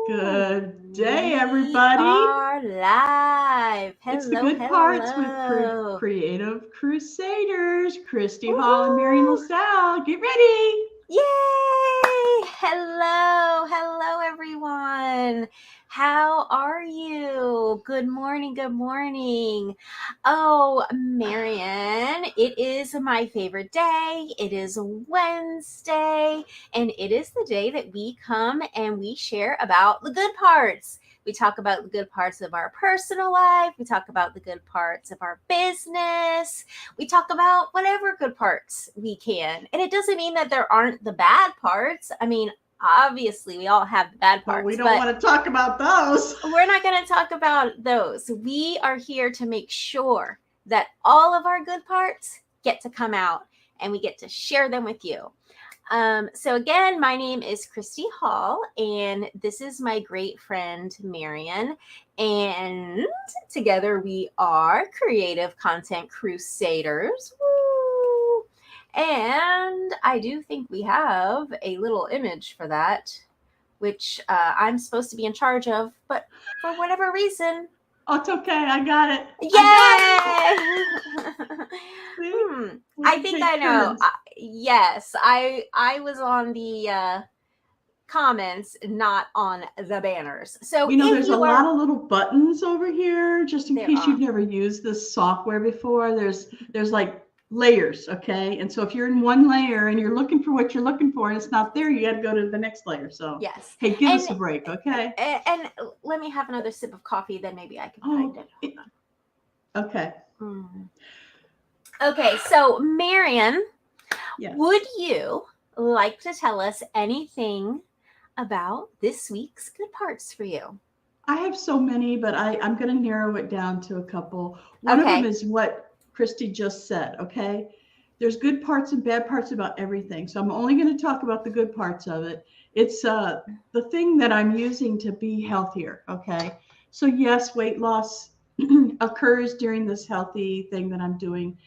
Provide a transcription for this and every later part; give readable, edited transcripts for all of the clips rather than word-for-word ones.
Good day, We everybody. are live. It's the Hello, good parts with hello. Creative Crusaders, Kristy Hall and Marian Woohoo! LaSalle. Get ready. Yay! Hello, everyone. How are you? Good morning, good morning. Oh, Marian, it is my favorite day. It is Wednesday, and it is the day that we come and we share about the good parts. We talk about the good parts of our personal life. We talk about the good parts of our business. We talk about whatever good parts we can. And it doesn't mean that there aren't the bad parts. I mean, obviously, we all have the bad But we parts, don't but want to talk about those. we're not going to talk about those. We are here to make sure that all of our good parts get to come out and we get to share them with you. So again, my name is Kristy Hall, and this is my great friend Marian, and together we are Creative Content Crusaders. Woo! And I do think we have a little image for that, which I'm supposed to be in charge of, but for whatever reason, Oh, it's okay. I got it. yay! See? We I can think take I know. turns. Yes, I was on the comments, not on the banners. So if There's a you lot are, of little buttons over here, just in there case you've are. never used this software before. There's like layers, okay? And so if you're in one layer and you're looking for what you're looking for and it's not there, you got to go to the next layer. So, Yes, hey, give and us a break, okay? and let me have another sip of coffee, then maybe I can find Oh, it. Hold okay. on. Okay, so Marian, Yes. would you like to tell us anything about this week's good parts for you? I have so many, but I'm going to narrow it down to a couple. One of them Okay. is what Kristy just said, okay? There's good parts and bad parts about everything. So I'm only going to talk about the good parts of it. It's the thing that I'm using to be healthier, okay? So, yes, weight loss occurs during this healthy thing that I'm doing.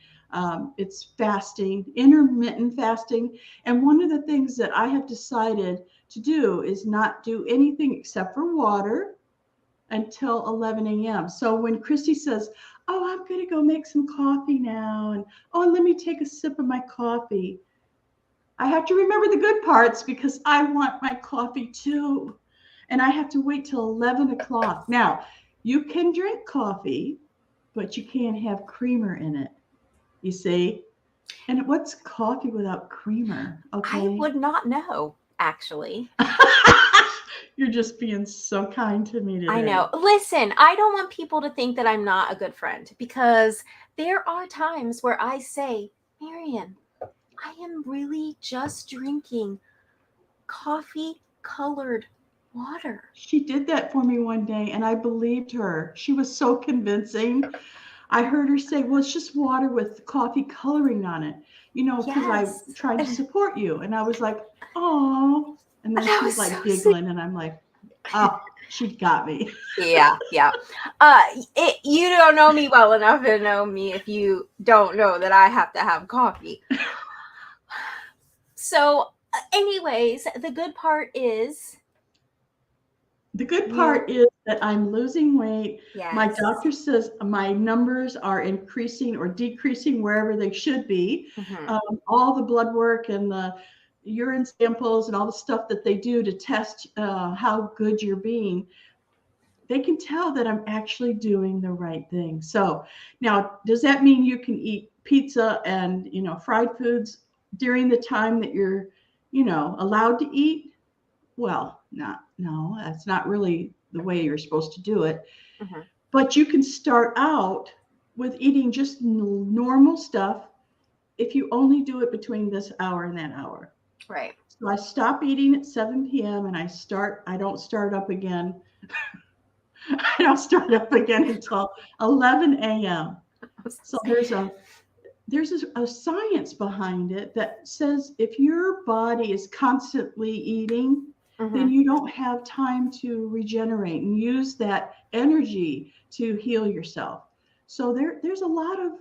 It's fasting, intermittent fasting. And one of the things that I have decided to do is not do anything except for water until 11 a.m. So when Kristy says, "Oh, I'm going to go make some coffee now," and "Oh, let me take a sip of my coffee," I have to remember the good parts because I want my coffee too. And I have to wait till 11 o'clock. Now, you can drink coffee, but you can't have creamer in it, you see? And what's coffee without creamer? I Okay. would not know, actually. You're just being so kind to me I today. know. Listen, I don't want people to think that I'm not a good friend because there are times where I say, Marian, I am really just drinking coffee colored water. She did that for me one day, and I believed her. She was so convincing. I heard her say, "Well, it's just water with coffee coloring on it, because I Yes. tried to support you." And I was like, "Oh." And then That she's was so like sweet. giggling, and I'm like, "Oh, she got me." Yeah. You don't know me well enough to know me if you don't know that I have to have coffee. So, anyways, the good part is The good you. part is that I'm losing weight. My Yes. doctor says my numbers are increasing or decreasing wherever they should be. Mm-hmm. All the blood work and the urine samples and all the stuff that they do to test how good you're being, they can tell that I'm actually doing the right thing. So now, does that mean you can eat pizza and fried foods during the time that you're allowed to eat? Well, not no, that's not really the way you're supposed to do it. Mm-hmm. But you can start out with eating just normal stuff if you only do it between this hour and that hour. Right. So I stop eating at 7 p.m. and I don't start up again. I don't start up again until 11 a.m. So there's a science behind it that says if your body is constantly eating, then Mm-hmm. you don't have time to regenerate and use that energy to heal yourself. So there's a lot of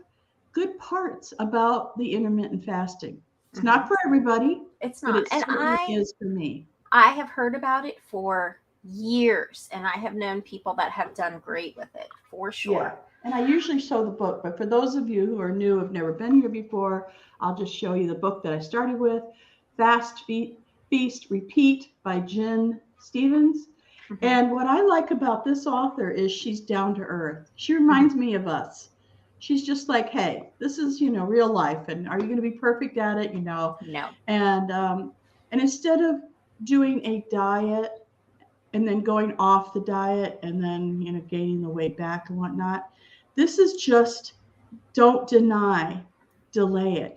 good parts about the intermittent fasting. It's Mm-hmm. not for everybody, It's but not. it And certainly is for me. I have heard about it for years, and I have known people that have done great with it for sure. Yeah. And I usually show the book, but for those of you who are new, have never been here before, I'll just show you the book that I started with, Fast Feast, Repeat by Jen Stevens. Mm-hmm. And what I like about this author is she's down to earth. She reminds me of us. She's just like, hey, this is, real life. And are you going to be perfect at it? No. And instead of doing a diet and then going off the diet and then, gaining the weight back and whatnot, this is just don't deny, delay it.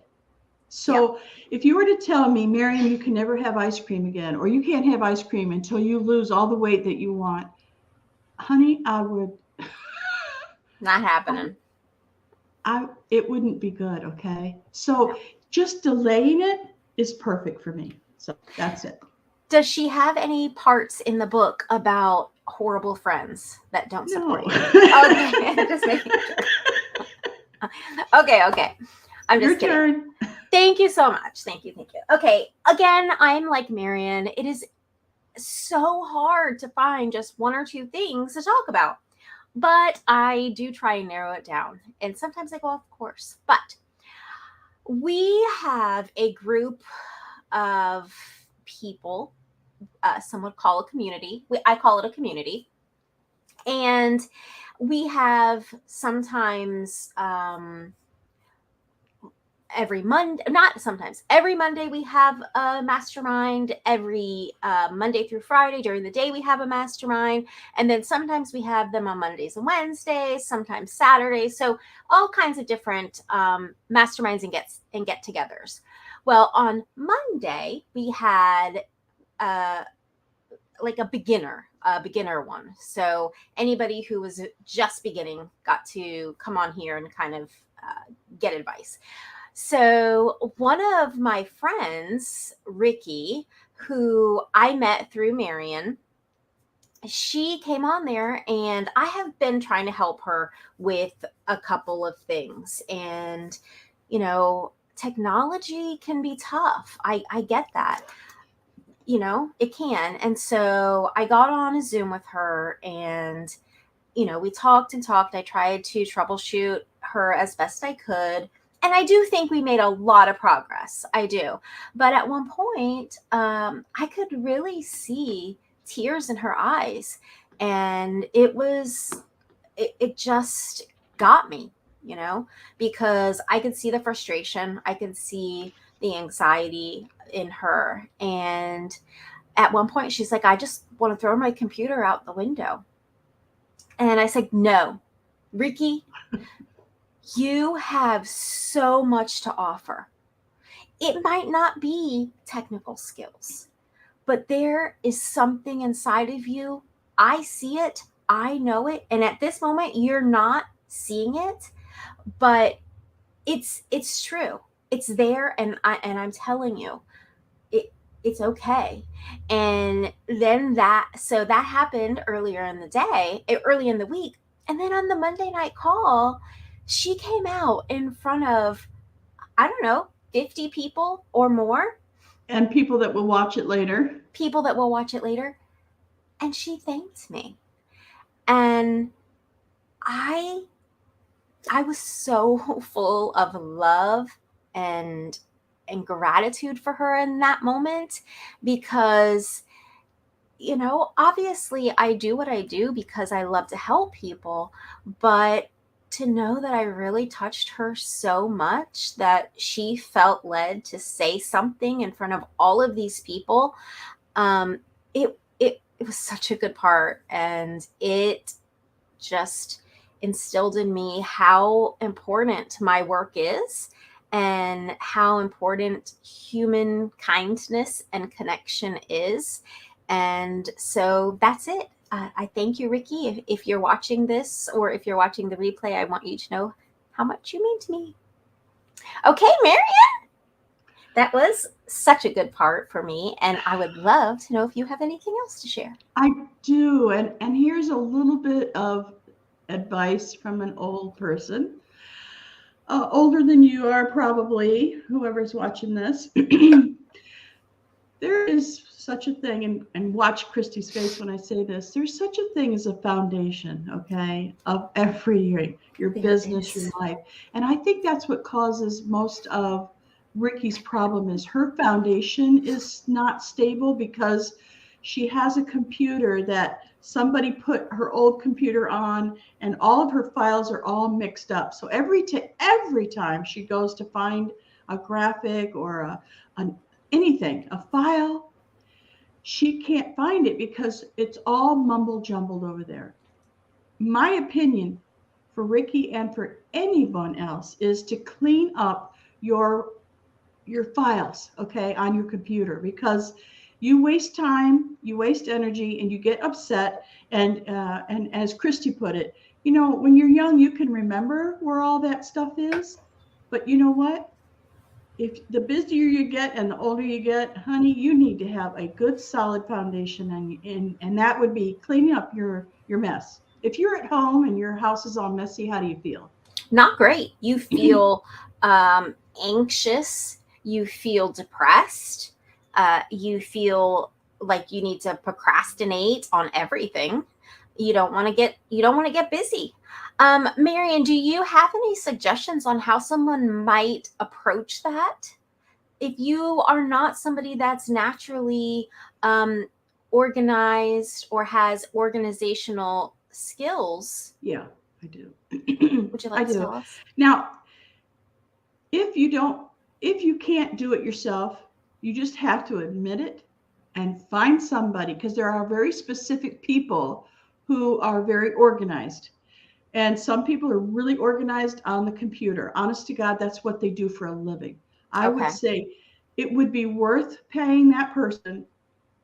So if you were to tell me, Marian, you can never have ice cream again, or you can't have ice cream until you lose all the weight that you want, honey, I would. Not happening. It wouldn't be good, okay? So just delaying it is perfect for me. So that's it. Does she have any parts in the book about horrible friends that don't support you? Okay, just making sure. Okay. I'm just kidding. Your turn. Thank you so much. Thank you. Okay, again, I'm like Marian. It is so hard to find just one or two things to talk about, but I do try and narrow it down. And sometimes I go off course. But we have a group of people, some would call a community. I call it a community. And we have sometimes every Monday we have a mastermind. Every Monday through Friday during the day we have a mastermind, and then sometimes we have them on Mondays and Wednesdays, sometimes Saturdays. So all kinds of different masterminds and get-togethers. Well, on Monday we had like a beginner one. So anybody who was just beginning got to come on here and kind of get advice. So one of my friends, Ricky, who I met through Marian, she came on there, and I have been trying to help her with a couple of things. And, technology can be tough. I get that. It can. And so I got on a Zoom with her, and, we talked and talked. I tried to troubleshoot her as best I could. And I do think we made a lot of progress. I do. But at one point, I could really see tears in her eyes. And it just got me, because I could see the frustration. I could see the anxiety in her. And at one point, she's like, I just want to throw my computer out the window. And I said, no, Ricky, you have so much to offer. It might not be technical skills, but there is something inside of you. I see it. I know it. And at this moment, you're not seeing it, but it's true. It's there. And I'm telling you, it's okay. And then that happened early in the week. And then on the Monday night call, she came out in front of, 50 people or more. And people that will watch it later. And she thanked me. And I was so full of love and gratitude for her in that moment, because, obviously I do what I do because I love to help people, but to know that I really touched her so much that she felt led to say something in front of all of these people, it was such a good part. And it just instilled in me how important my work is and how important human kindness and connection is. And so that's it. I thank you, Ricky. If you're watching this, or if you're watching the replay, I want you to know how much you mean to me. Okay, Marian, that was such a good part for me, and I would love to know if you have anything else to share. I do, and here's a little bit of advice from an old person, older than you are probably, whoever's watching this. there is such a thing, and watch Kristy's face when I say this, there's such a thing as a foundation, okay, of every your There business, your is. life. And I think that's what causes most of Ricky's problem is her foundation is not stable because she has a computer that somebody put her old computer on and all of her files are all mixed up. So every time she goes to find a graphic or anything, a file, she can't find it because it's all mumble jumbled over there. My opinion for Ricky and for anyone else is to clean up your files, okay, on your computer because you waste time, you waste energy, and you get upset. And as Kristy put it, when you're young, you can remember where all that stuff is, but you know what? If the busier you get and the older you get, honey, you need to have a good solid foundation, and that would be cleaning up your mess. If you're at home and your house is all messy, how do you feel? Not great. You feel anxious. You feel depressed. You feel like you need to procrastinate on everything. You don't want to get busy. Marian, do you have any suggestions on how someone might approach that? If you are not somebody that's naturally organized or has organizational skills. Yeah, I do. Would you I like to do. tell us? Now, if you can't do it yourself, you just have to admit it and find somebody because there are very specific people who are very organized. And some people are really organized on the computer. Honest to God, that's what they do for a living. I would Okay. say it would be worth paying that person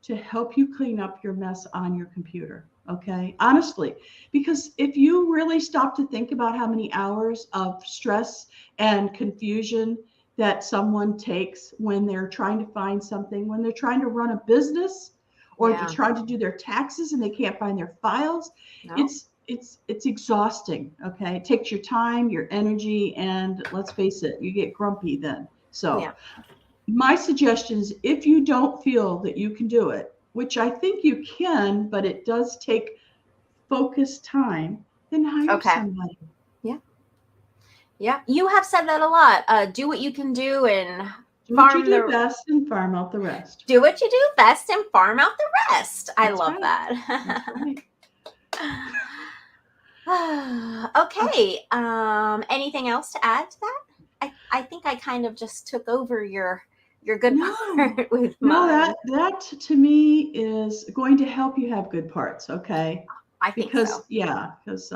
to help you clean up your mess on your computer. Okay. Honestly, because if you really stop to think about how many hours of stress and confusion that someone takes when they're trying to find something, when they're trying to run a business or they're Yeah. trying to do their taxes and they can't find their files, No. it's exhausting. Okay. It takes your time, your energy, and let's face it, you get grumpy then. So Yeah. my suggestion is if you don't feel that you can do it, which I think you can, but it does take focused time, then hire Okay. somebody. Yeah. Yeah. You have said that a lot. Do what you can do and Do what you farm do the best and farm out the rest. do what you do best and farm out the rest. I That's love right. that. That's right. Okay. Anything else to add to that? I think I kind of just took over your good No, part with no, mine. that to me is going to help you have good parts. Okay. I think so. Because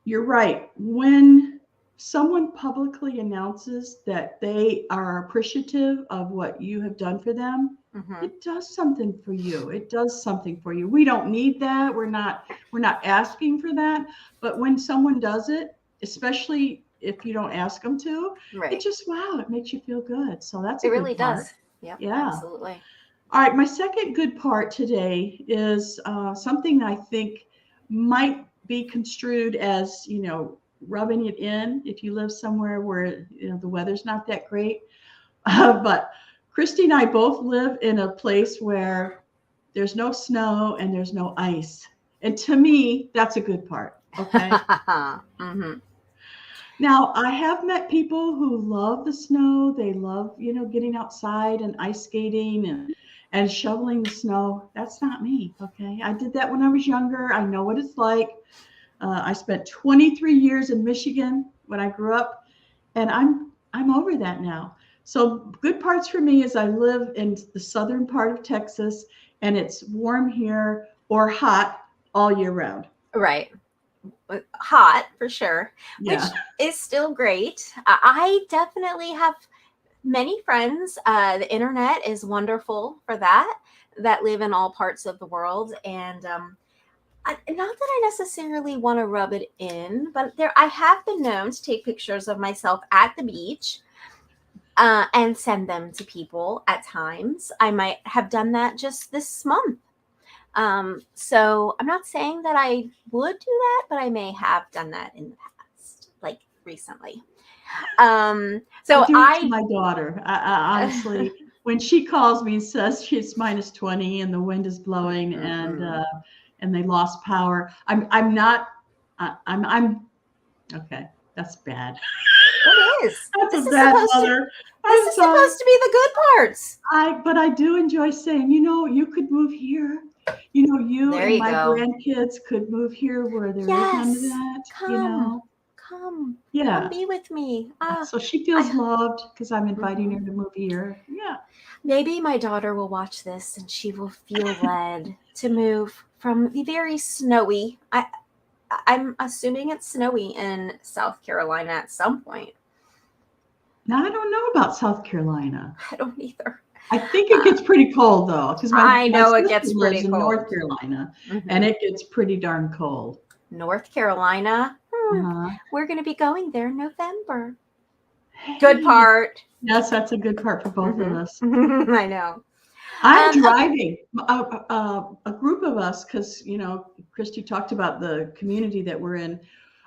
you're right. When someone publicly announces that they are appreciative of what you have done for them, Mm-hmm. it does something for you. It does something for you. We don't need that. We're not asking for that. But when someone does it, especially if you don't ask them to, it Right. just wow, it makes you feel good. So that's It a good really part. does. Yep. Yeah. Absolutely. All right, my second good part today is something I think might be construed as, rubbing it in if you live somewhere where, the weather's not that great. But Kristy and I both live in a place where there's no snow and there's no ice. And to me, that's a good part. Okay. Mm-hmm. Now, I have met people who love the snow. They love, getting outside and ice skating and shoveling the snow. That's not me. Okay. I did that when I was younger. I know what it's like. I spent 23 years in Michigan when I grew up, and I'm over that now. So good parts for me is I live in the southern part of Texas, and it's warm here or hot all year round. Right. Hot for sure, which Yeah. is still great. I definitely have many friends. The internet is wonderful for that live in all parts of the world. And not that I necessarily want to rub it in, but I have been known to take pictures of myself at the beach and send them to people at times. I might have done that just this month. So I'm not saying that I would do that, but I may have done that in the past, like recently. So I do it to my daughter. I honestly, when she calls me and says she's minus 20 and the wind is blowing and they lost power, I'm not. I'm okay. That's bad. It is. That's a bad mother. This is supposed to be the good parts. But I do enjoy saying, you could move here. You There and you my go. grandkids could move here where there is none of that. Come Yeah. be with me. So she feels loved because I'm inviting her to move here. Yeah. Maybe my daughter will watch this and she will feel led to move from the very snowy. I'm assuming it's snowy in South Carolina at some point. Now I don't know about South Carolina. I don't either. I think it gets pretty cold though, because I know it sister gets lives pretty in cold. North Carolina, and it gets pretty darn cold. North Carolina. We're going to be going there in November. Hey. Good part. Yes, that's a good part for both of us. I know. I'm driving a group of us because, Kristy talked about the community that we're in.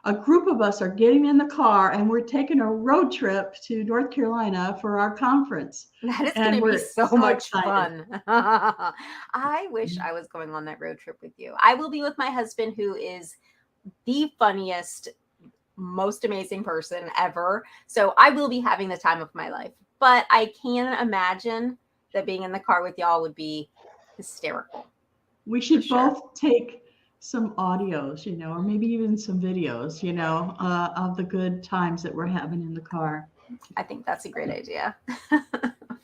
A group of us are getting in the car and we're taking a road trip to North Carolina for our conference. That is going to be so much fun. I wish I was going on that road trip with you. I will be with my husband, who is the funniest, most amazing person ever. So I will be having the time of my life. But I can imagine that being in the car with y'all would be hysterical. We should both take some audios, or maybe even some videos, of the good times that we're having in the car. I think that's a great idea.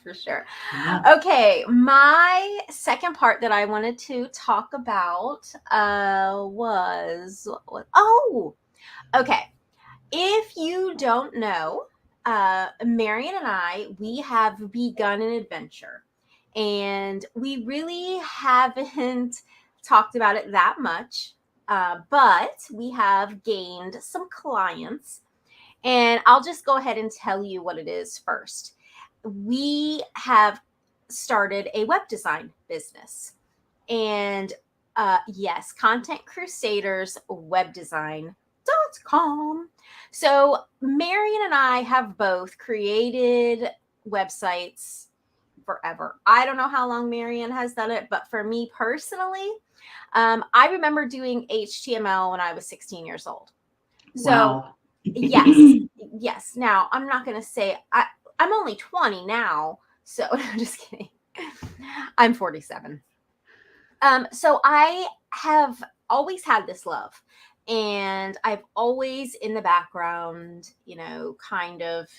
For sure. Yeah. Okay, my second part that I wanted to talk about was, okay. If you don't know, Marian and I, we have begun an adventure, and we really haven't talked about it that much, but we have gained some clients, and I'll just go ahead and tell you what it is first. We have started a web design business, and yes, Content Crusaders webdesign.com. So Marian and I have both created websites forever. I don't know how long Marian has done it, but for me personally, I remember doing HTML when I was 16 years old. So wow. yes. Now I'm not going to say I'm only 20 now. So I'm just kidding. I'm 47. So I have always had this love, and I've always in the background, kind of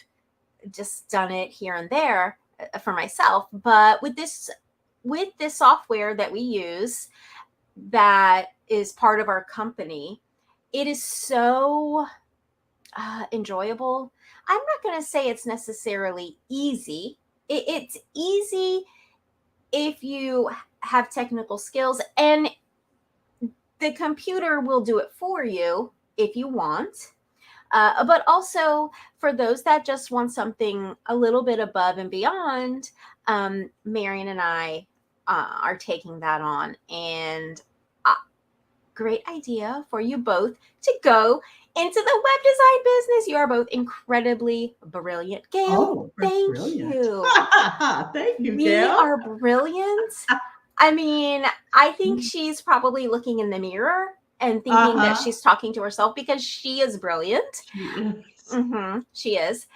just done it here and there for myself. But with this software that we use, that is part of our company, it is so enjoyable. I'm not going to say it's necessarily easy. It's easy if you have technical skills, and the computer will do it for you if you want. But also for those that just want something a little bit above and beyond, Marian and I are taking that on. And great idea for you both to go into the web design business. You are both incredibly brilliant. Gail, thank you. Thank you, we Gail. are brilliant. I mean, I think she's probably looking in the mirror and thinking that she's talking to herself, because she is brilliant. She is. She is.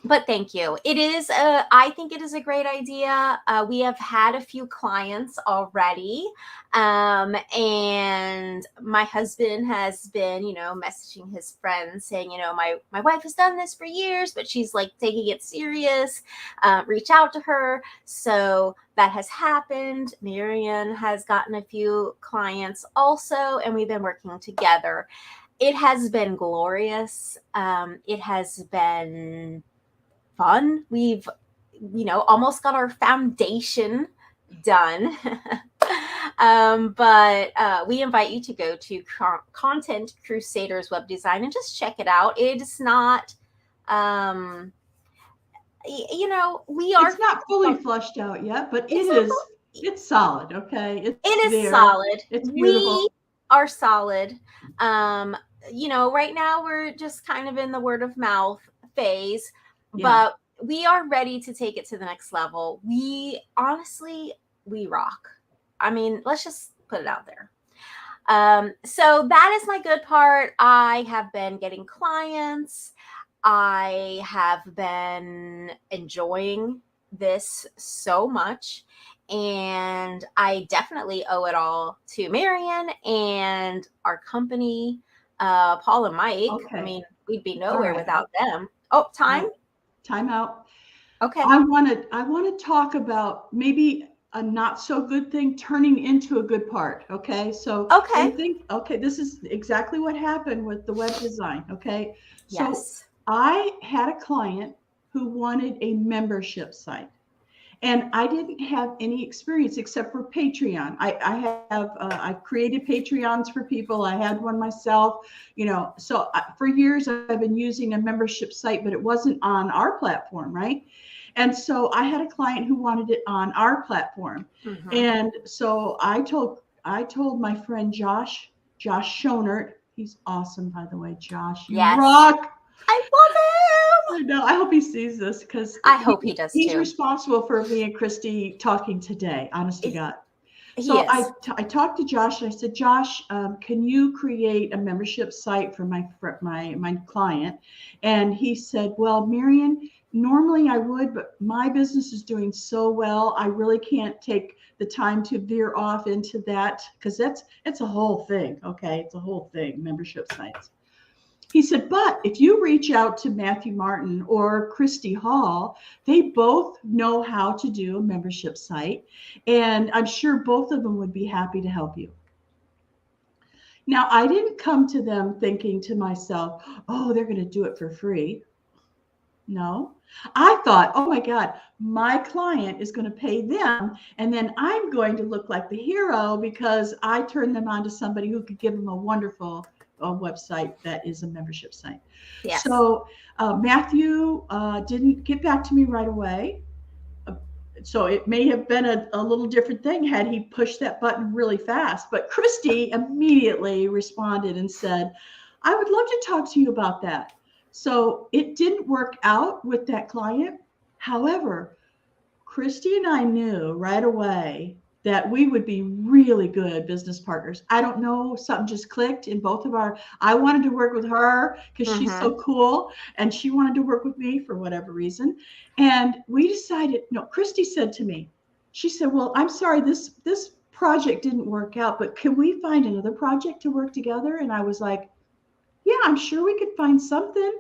But thank you. It is, I think it is a great idea. We have had a few clients already. And my husband has been, messaging his friends saying, my wife has done this for years, but she's like taking it serious. Reach out to her. So that has happened. Marian has gotten a few clients also, and we've been working together. It has been glorious. It has been fun. We've, almost got our foundation done. But we invite you to go to Content Crusaders Web Design and just check it out. It's not, it's not fully fleshed out yet, but it's solid. Okay. It is solid. It's beautiful. We are solid. Right now we're just kind of in the word of mouth phase. Yeah. But we are ready to take it to the next level. We honestly, we rock. I mean, let's just put it out there. So that is my good part. I have been getting clients. I have been enjoying this so much. And I definitely owe it all to Marian and our company, Paul and Mike. Okay. I mean, we'd be All nowhere right. without them. Oh, time? Time out. Okay. I want to talk about maybe a not so good thing turning into a good part. Okay. So Okay. this is exactly what happened with the web design. Okay. So Yes. I had a client who wanted a membership site. And I didn't have any experience except for Patreon. I created Patreons for people. I had one myself, So for years I've been using a membership site, but it wasn't on our platform, right? And so I had a client who wanted it on our platform, and so I told my friend Josh Schonert. He's awesome, by the way, Josh. You rock. I love him. I know. I hope he sees this because I hope he does he's too. responsible for me and Kristy talking today, honest to God. He So is. I talked to Josh and I said, Josh, can you create a membership site for my client? And he said, well, Marian, normally I would, but my business is doing so well. I really can't take the time to veer off into that because it's a whole thing. Okay. It's a whole thing, membership sites. He said, but if you reach out to Matthew Martin or Kristy Hall, they both know how to do a membership site. And I'm sure both of them would be happy to help you. Now, I didn't come to them thinking to myself, oh, they're going to do it for free. No, I thought, oh my God, my client is going to pay them. And then I'm going to look like the hero because I turned them on to somebody who could give them a wonderful website that is a membership site. Yes. So Matthew didn't get back to me right away. So it may have been a little different thing had he pushed that button really fast. But Kristy immediately responded and said, I would love to talk to you about that. So it didn't work out with that client. However, Kristy and I knew right away that we would be really good business partners. I don't know, something just clicked in both of I wanted to work with her because she's so cool, and she wanted to work with me for whatever reason. And we decided, no, Kristy said to me, she said, well, I'm sorry, this project didn't work out, but can we find another project to work together? And I was like, yeah, I'm sure we could find something.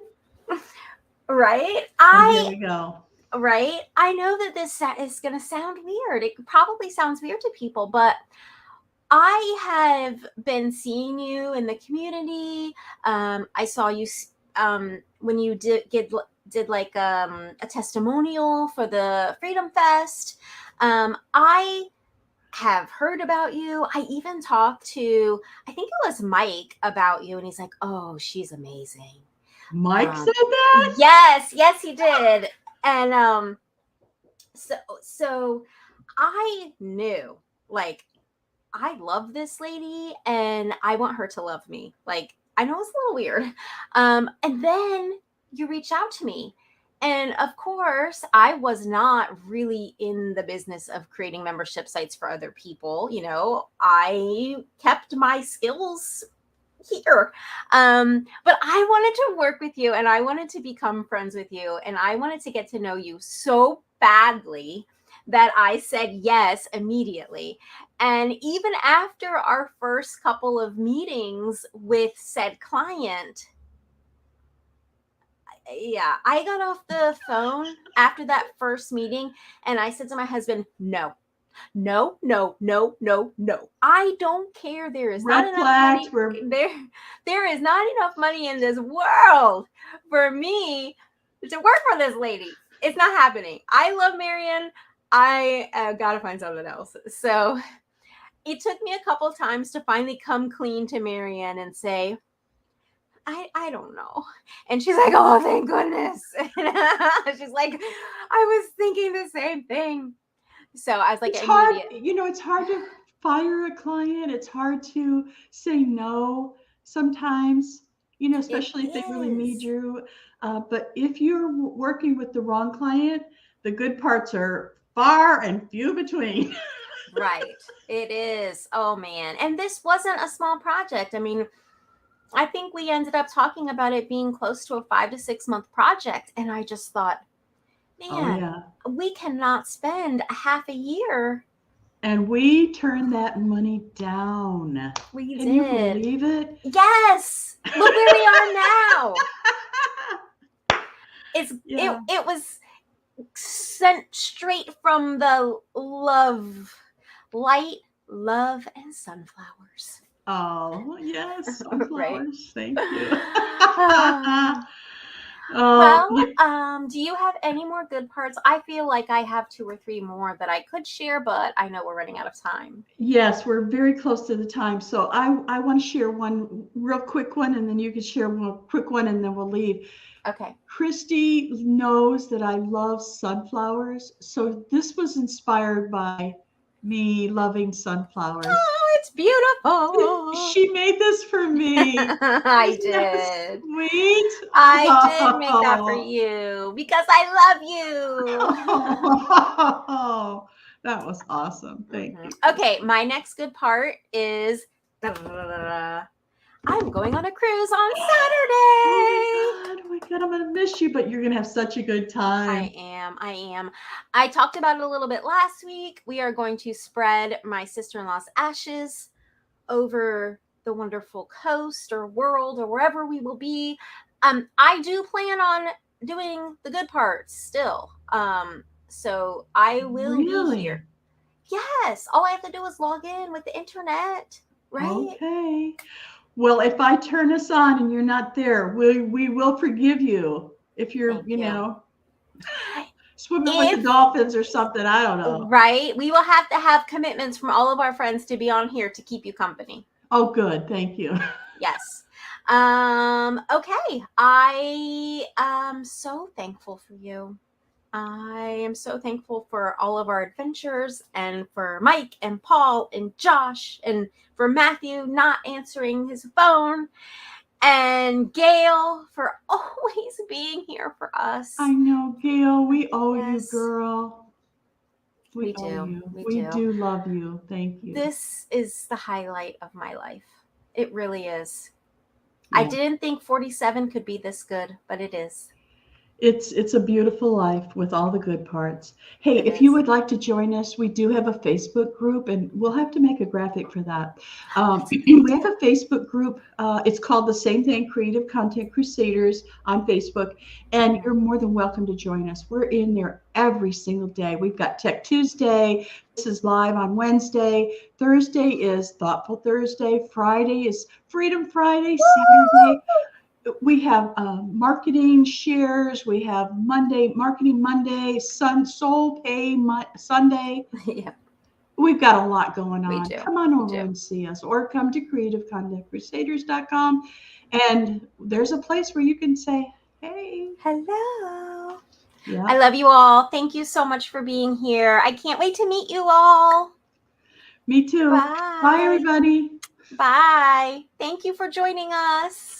Right? Here we go. Right? I know that this is going to sound weird. It probably sounds weird to people, but I have been seeing you in the community. I saw you when you did like a testimonial for the Freedom Fest. I have heard about you. I even talked to, I think it was Mike about you, and he's like, oh, she's amazing. Mike said that? Yes, he did. And so I knew, like, I love this lady and I want her to love me. Like, I know it's a little weird. And then you reach out to me. And of course, I was not really in the business of creating membership sites for other people. You know, I kept my skills here. But I wanted to work with you and I wanted to become friends with you and I wanted to get to know you so badly that I said yes immediately. And even after our first couple of meetings with said client, I got off the phone after that first meeting and I said to my husband, no. I don't care. There is not enough money. There is not enough money in this world for me to work for this lady. It's not happening. I love Marian. I gotta find something else. So it took me a couple times to finally come clean to Marian and say, I don't know. And she's like, oh, thank goodness. She's like, I was thinking the same thing. So I was like, it's hard, it's hard to fire a client. It's hard to say no sometimes, especially if they really need you. But if you're working with the wrong client, the good parts are far and few between. Right. It is. Oh man. And this wasn't a small project. I mean, I think we ended up talking about it being close to a 5 to 6 month project. And I just thought, Oh, man, yeah. we cannot spend a half a year. And we turned that money down. We Can you did. believe it? Yes. Look where we are now. Yeah. It was sent straight from the light, love, and sunflowers. Oh, yes, Right. sunflowers. Thank you. Well, Yeah. do you have any more good parts? I feel like I have 2 or 3 more that I could share, but I know we're running out of time. Yes, we're very close to the time. So I want to share one real quick one, and then you can share one quick one, and then we'll leave. Okay. Kristy knows that I love sunflowers. So this was inspired by me loving sunflowers. Oh, it's beautiful. She made this for me. I Isn't that did. sweet? I did make that for you because I love you. Oh, that was awesome. Thank you. Okay, my next good part is I'm going on a cruise on Saturday. Oh my God, I'm gonna miss you, but you're gonna have such a good time. I am. I talked about it a little bit last week. We are going to spread my sister-in-law's ashes over the wonderful coast or world or wherever we will be. I do plan on doing the good parts still. So I will be here. Yes, all I have to do is log in with the internet, right? Okay. Well, if I turn us on and you're not there, we will forgive you if you're, Thank you. swimming with the dolphins or something. I don't know. Right. We will have to have commitments from all of our friends to be on here to keep you company. Oh, good. Thank you. Yes. Okay. I am so thankful for you. I am so thankful for all of our adventures and for Mike and Paul and Josh and for Matthew not answering his phone and Gail for always being here for us. I know, Gail. We owe you, Yes. girl. We owe do. you. We do love you. Thank you. This is the highlight of my life. It really is. Yeah. I didn't think 47 could be this good, but it is. It's a beautiful life with all the good parts. Hey, It if is. you would like to join us, we do have a Facebook group, and we'll have to make a graphic for that. We have a Facebook group. It's called the same thing, Creative Content Crusaders on Facebook, and you're more than welcome to join us. We're in there every single day. We've got Tech Tuesday. This is live on Wednesday. Thursday is Thoughtful Thursday. Friday is Freedom Friday. Saturday, we have marketing shares. We have Marketing Monday, Soul Pay Sunday. Yeah. We've got a lot going on. We do. Come on over and see us, or come to creativecontentcrusaders.com, and there's a place where you can say, hey. Hello. Yeah. I love you all. Thank you so much for being here. I can't wait to meet you all. Me too. Bye. Bye, everybody. Bye. Thank you for joining us.